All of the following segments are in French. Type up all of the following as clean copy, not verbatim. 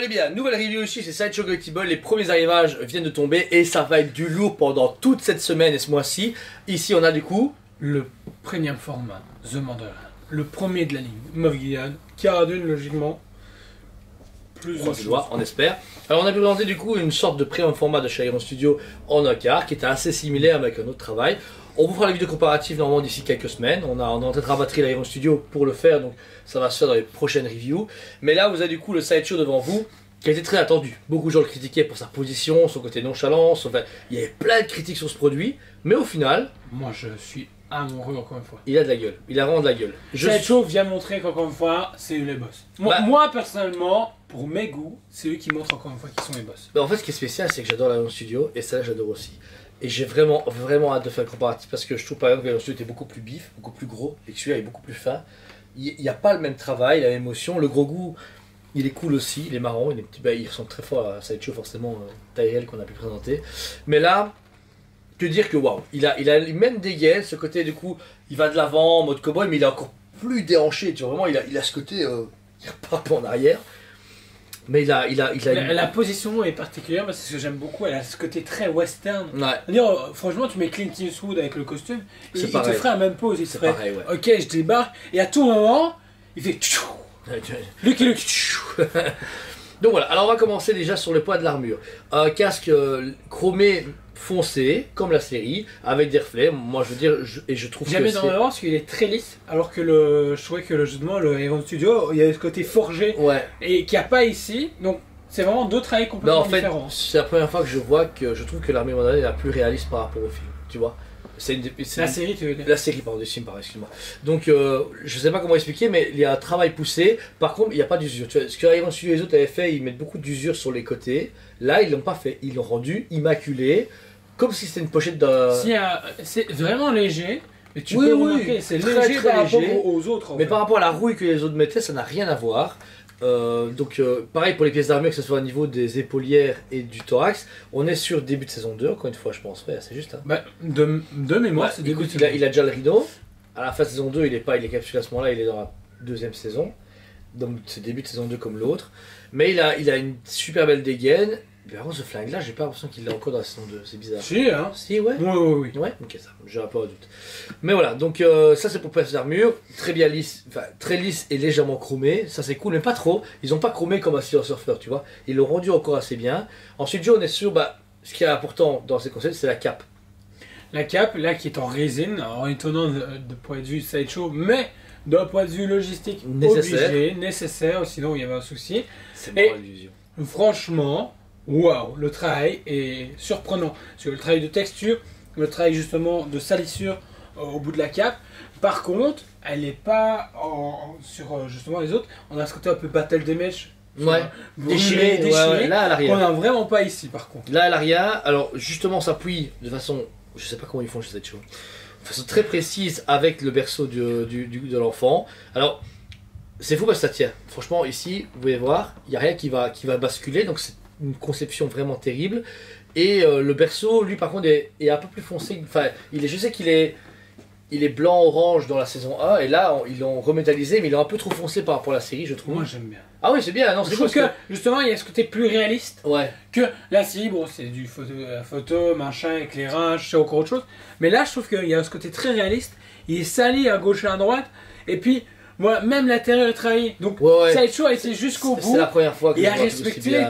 allez bien, nouvelle review ici, c'est Sideshow Collectible, les premiers arrivages viennent de tomber et ça va être du lourd pendant toute cette semaine et ce mois-ci. Ici on a du coup le premium format, The Mandalorian, le premier de la ligne, Moff Gideon, Cara Dune logiquement, croise les doigts, on espère. Alors on a présenté du coup une sorte de premium format de chez Iron Studio en OCR qui était assez similaire avec un autre travail. On vous fera la vidéo comparative normalement d'ici quelques semaines. On est en train de rabattre l'Iron Studio pour le faire, donc ça va se faire dans les prochaines reviews. Mais là vous avez du coup le Sideshow devant vous, qui a été très attendu. Beaucoup de gens le critiquaient pour sa position, son côté nonchalance, enfin, il y avait plein de critiques sur ce produit, mais au final... Moi je suis amoureux encore une fois. Il a de la gueule, il a vraiment de la gueule. Sideshow vient montrer qu'encore une fois, c'est eux les boss. Moi personnellement, pour mes goûts, c'est eux qui montrent encore une fois qu'ils sont les boss. En fait ce qui est spécial c'est que j'adore l'Iron Studio, et ça j'adore aussi. Et j'ai vraiment hâte de faire le comparatif parce que je trouve par exemple que l'Iron Studio était beaucoup plus bif, beaucoup plus gros, et que celui-là est beaucoup plus fin. Il n'y a pas le même travail, la même émotion, le gros goût... Il est cool aussi, il est marrant, il ressemble très fort à Sideshow forcément, Tyrell qu'on a pu présenter. Mais là, que dire que waouh, il a même des gaines, ce côté du coup, il va de l'avant en mode cowboy, mais il est encore plus déhanché, tu vois, vraiment il a ce côté, il repart pas en arrière. Mais la position est particulière parce que j'aime beaucoup, elle a ce côté très western. Ouais. Franchement, tu mets Clint Eastwood avec le costume, il te pareil. ferait la même pose, il te ferait pareil, ouais. Ok, je débarque, et à tout moment, il fait Lucky Luke. Donc voilà, alors on va commencer déjà sur le poids de l'armure. Casque chromé foncé, comme la série, avec des reflets. Moi je veux dire, je trouve que j'aime énormément parce qu'il est très lisse, alors que je trouvais que justement le Iron Studio, il y a ce côté forgé, ouais. Et qu'il n'y a pas ici. Donc c'est vraiment deux travails complètement différents. C'est la première fois que je vois que je trouve que l'armure Mandalorian est la plus réaliste par rapport au film, tu vois. La série, tu veux dire? La série, pardon, excuse-moi. Donc, je sais pas comment expliquer, mais il y a un travail poussé. Par contre, il n'y a pas d'usure. Tu vois, ce que Iron Studio et les autres avaient fait, ils mettent beaucoup d'usure sur les côtés. Là, ils l'ont pas fait. Ils l'ont rendu immaculé, comme si c'était une pochette d'un. C'est vraiment léger. Mais tu peux remarquer, c'est léger très par léger, rapport aux autres. Mais par rapport à la rouille que les autres mettaient, ça n'a rien à voir. Pareil pour les pièces d'armure, que ce soit au niveau des épaulières et du thorax, on est sur début de saison 2, encore une fois, je pense. Ouais, c'est juste. Hein. De mémoire, c'est début de saison 2. Il a déjà le rideau. À la fin de saison 2, il est capturé à ce moment-là, il est dans la deuxième saison. Donc c'est début de saison 2 comme l'autre. Mais il a une super belle dégaine. Mais par contre, ce flingue-là, j'ai pas l'impression qu'il l'a encore dans la saison 2, c'est bizarre. Si, hein. Si, ouais. Oui. Ouais, ok, ça, j'ai un peu un doute. Mais voilà, donc ça c'est pour pièces d'armure, très bien lisse, enfin très lisse et légèrement chromé, ça c'est cool, mais pas trop. Ils ont pas chromé comme un Silver Surfer, tu vois. Ils l'ont rendu encore assez bien. Ensuite, Joe, on est sûr, ce qui est important dans ces concepts, c'est la cape. La cape, là, qui est en résine, alors étonnant de point de vue Sideshow, mais d'un point de vue logistique, nécessaire, sinon il y avait un souci. C'est pas l'illusion. Franchement, waouh, le travail est surprenant. Parce que le travail de texture, le travail justement de salissure au bout de la cape. Par contre, elle n'est pas sur justement les autres. On a ce côté un peu battle damage. Ouais, déchiré. Ouais, là à l'arrière. On n'a vraiment pas ici par contre. Là à l'arrière, alors justement on s'appuie de façon, je sais pas comment ils font chez cette chose, de façon très précise avec le berceau de l'enfant. Alors c'est fou parce que ça tient. Franchement ici, vous pouvez voir, il n'y a rien qui va basculer, donc c'est une conception vraiment terrible. Et le berceau, lui par contre, est un peu plus foncé. Enfin, je sais qu'il est blanc-orange dans la saison 1, et là ils l'ont remétallisé, mais il est un peu trop foncé par rapport à la série, je trouve. Moi j'aime bien. Ah oui, c'est bien, non, c'est cool. Que justement, il y a ce côté plus réaliste. Ouais. Que la série, bon, c'est du photo, machin, éclairage, c'est encore autre chose. Mais là, je trouve qu'il y a ce côté très réaliste. Il est sali à gauche et à droite. Et puis, voilà, même l'intérieur est travaillé. Donc, Sideshow a été jusqu'au bout. C'est la première fois que il a respecté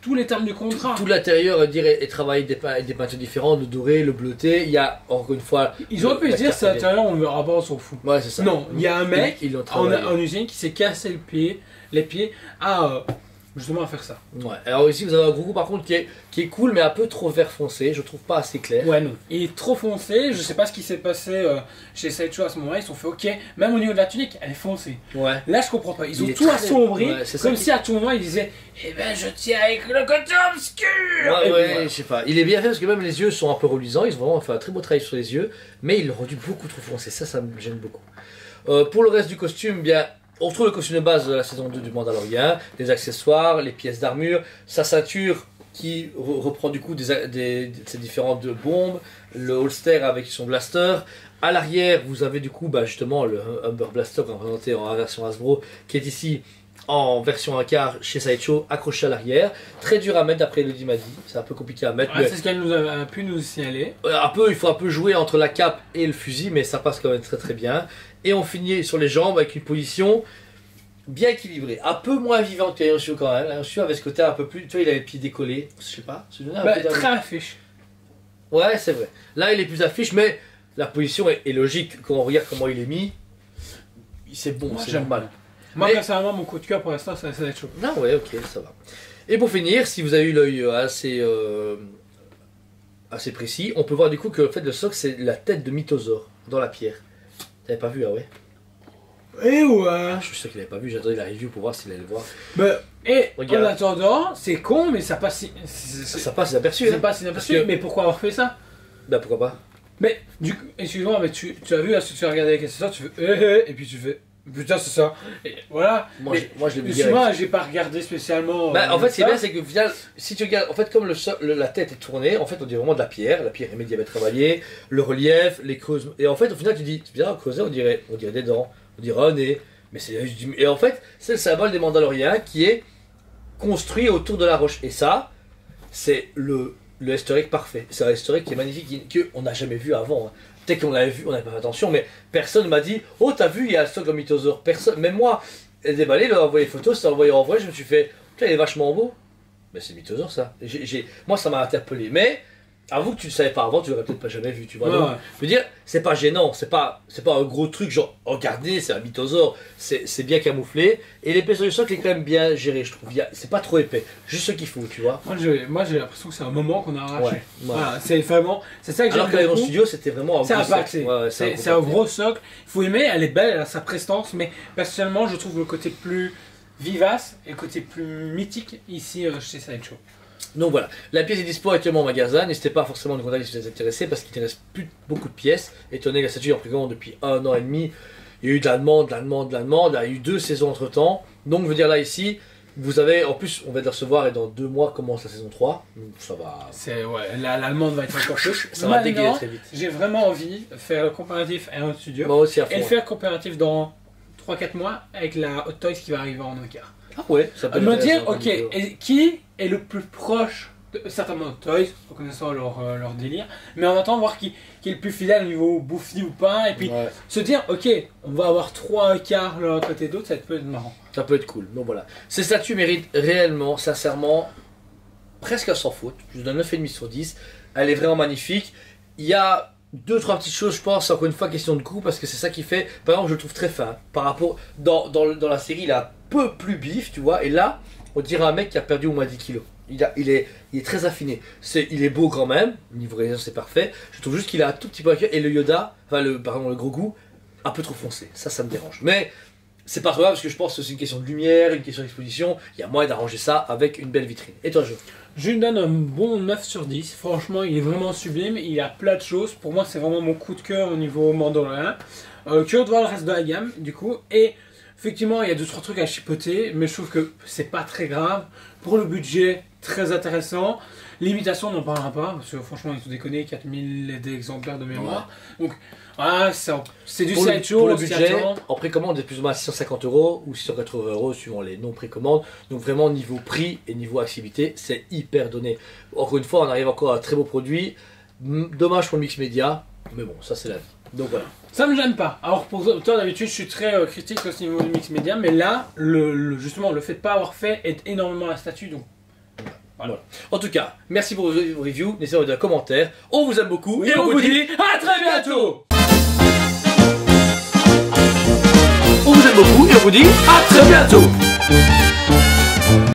tous les termes du contrat. Tout l'intérieur est travaillé avec des peintures différentes, le doré, le bleuté. Il y a encore une fois. Ils auraient pu se dire, c'est l'intérieur, on verra pas, on s'en fout. Ouais, c'est ça. Non, il y a un mec en usine qui s'est cassé les pieds à justement à faire ça. Ouais. Alors ici vous avez un gros goût par contre qui est cool mais un peu trop vert foncé, je trouve pas assez clair. Ouais non. Il est trop foncé, je sais pas ce qui s'est passé chez Sideshow à ce moment-là, ils se sont fait ok, même au niveau de la tunique, elle est foncée. Ouais. Là je comprends pas, ils ont tout assombri, comme si à tout moment ils disaient eh ben je tiens avec le côté obscur. Ouais, je sais pas. Il est bien fait parce que même les yeux sont un peu reluisants, ils ont vraiment fait un très beau travail sur les yeux, mais ils l'ont rendu beaucoup trop foncé, ça me gêne beaucoup. Pour le reste du costume, bien on retrouve le costume de base de la saison 2 du Mandalorian, les accessoires, les pièces d'armure, sa ceinture qui reprend du coup ces différentes bombes, le holster avec son blaster. À l'arrière, vous avez du coup justement le Humber Blaster représenté en version Hasbro qui est ici en version 1/4 chez Sideshow, accroché à l'arrière. Très dur à mettre d'après Elodie m'a dit. C'est un peu compliqué à mettre. Ouais, c'est ce qu'elle nous a pu nous signaler. Il faut un peu jouer entre la cape et le fusil, mais ça passe quand même très très bien. Et on finit sur les jambes avec une position bien équilibrée. Un peu moins vivante qu'Ayoshu quand même. Ayoshu avait ce côté un peu plus. Tu vois, il avait le pied décollé. Je sais pas. Très affiche. Ouais, c'est vrai. Là, il est plus affiche, mais la position est logique. Quand on regarde comment il est mis, c'est bon, c'est normal. Moi, personnellement, mon coup de cœur pour l'instant, ça va être chaud. Ah ouais, ok, ça va. Et pour finir, si vous avez eu l'œil assez précis, on peut voir du coup que le fait de socle, c'est la tête de Mythosaure dans la pierre. T'avais pas vu, ah ouais? Et ouais. Je suis sûr qu'il avait pas vu, j'attendais la review pour voir s'il allait le voir. Et regarde. En attendant, c'est con, mais ça passe ça passe inaperçu. Ça passe inaperçu, mais pourquoi avoir fait ça? Bah pourquoi pas? Mais, excuse-moi, mais tu as vu, là, si tu as regardé avec l'accessoire, tu fais et puis tu fais putain, c'est ça. Et voilà. Moi, je l'ai vu direct. Excuse-moi, j'ai pas regardé spécialement. En fait, ce qui est bien, c'est que final, si tu regardes, en fait, comme la tête est tournée, en fait, on dirait vraiment de la pierre est médiévale travaillée, le relief, les creuses. Et en fait, au final, tu dis, c'est bien, creuser, on dirait des dents, on dirait un nez. Mais et en fait, c'est le symbole des Mandaloriens qui est construit autour de la roche. Et ça, c'est le historique parfait. C'est un historique qui est magnifique, qu'on n'a jamais vu avant. Hein. Peut-être qu'on l'avait vu, on n'avait pas fait attention, mais personne ne m'a dit « Oh, t'as vu, il y a le stock en Mythosaure ». Personne, même moi, elle déballé, elle a envoyé les photos, c'est envoyé en vrai, je me suis fait « Putain, il est vachement beau ». Mais c'est Mythosaure, ça. Moi, ça m'a interpellé. Mais, avoue que tu ne savais pas avant, tu l'aurais peut-être pas jamais vu, tu vois. Donc, je veux dire, c'est pas gênant, c'est pas un gros truc genre « Regardez, c'est un Mythosaure ». C'est bien camouflé. Et l'épaisseur du socle est quand même bien gérée, je trouve. C'est pas trop épais. Juste ce qu'il faut, tu vois. Moi, j'ai l'impression que c'est un moment qu'on a arraché. Ouais. Voilà, c'est vraiment... C'est ça que j'aime beaucoup. Alors qu'à mon studio, c'était vraiment un gros socle. C'est un gros socle. Il faut aimer, elle est belle, elle a sa prestance, mais personnellement, je trouve le côté plus vivace et le côté plus mythique ici chez Sideshow. Donc voilà, la pièce est dispo actuellement en magasin, n'hésitez pas forcément à nous contacter si vous êtes intéressés parce qu'il ne reste plus beaucoup de pièces. Étant donné que la statue est en précommande depuis 1 an et demi, il y a eu de la demande, il y a eu 2 saisons entre temps. Donc je veux dire là ici, vous avez, en plus on va le recevoir et dans 2 mois commence la saison 3, donc ça va... L'allemande va être encore plus. Ça va dégainer très vite. J'ai vraiment envie de faire le comparatif à un studio. Moi aussi à fond. Et le faire comparatif dans 3-4 mois avec la Hot Toys qui va arriver en Nokia. Ah ouais, ça peut me dire, ok, et qui est le plus proche de certainement Toys, en connaissant leur délire, mais en attendant voir qui est le plus fidèle au niveau bouffi ou pas, et puis se dire, ok, on va avoir 3 quarts l'un côté d'autre, ça peut être marrant. Ça peut être cool, donc voilà. Ces statues méritent réellement, sincèrement, presque à sans faute, je vous donne 9,5 sur 10, elle est vraiment magnifique. Il y a 2-3 petites choses, je pense, encore une fois, question de goût, parce que c'est ça qui fait, par exemple, je le trouve très fin, par rapport, dans la série, il a peu plus bif, tu vois, et là, on dirait un mec qui a perdu au moins 10 kilos. Il est très affiné. Il est beau quand même, niveau réalisation c'est parfait. Je trouve juste qu'il a un tout petit peu à cœur, et le Yoda, le gros goût, un peu trop foncé. Ça me dérange. Mais c'est pas grave parce que je pense que c'est une question de lumière, une question d'exposition. Il y a moyen d'arranger ça avec une belle vitrine. Et toi, Jo? Je lui donne un bon 9 sur 10. Franchement, il est vraiment sublime. Il a plein de choses. Pour moi, c'est vraiment mon coup de cœur au niveau Mandalorian. Curieux de voir le reste de la gamme, du coup. Et effectivement, il y a 2-3 trucs à chipoter, mais je trouve que c'est pas très grave. Pour le budget, très intéressant. L'imitation, on n'en parlera pas, parce que franchement, ils ont déconné, 4000 exemplaires de mémoire. Donc, voilà, c'est du Sideshow. Pour le budget, en précommande, c'est plus ou moins 650 € ou 680 € suivant les non-précommandes. Donc, vraiment, niveau prix et niveau accessibilité, c'est hyper donné. Encore une fois, on arrive encore à un très beau produit. Dommage pour le mix média, mais bon, ça, c'est la vie. Donc, voilà. Ça me gêne pas. Alors pour toi d'habitude je suis très critique au niveau du mix média, mais là justement le fait de pas avoir fait aide énormément à la statue, donc voilà. En tout cas, merci pour vos reviews, n'hésitez pas à mettre un commentaire. On vous aime beaucoup et on vous dit à très bientôt. On vous aime beaucoup et on vous dit à très bientôt.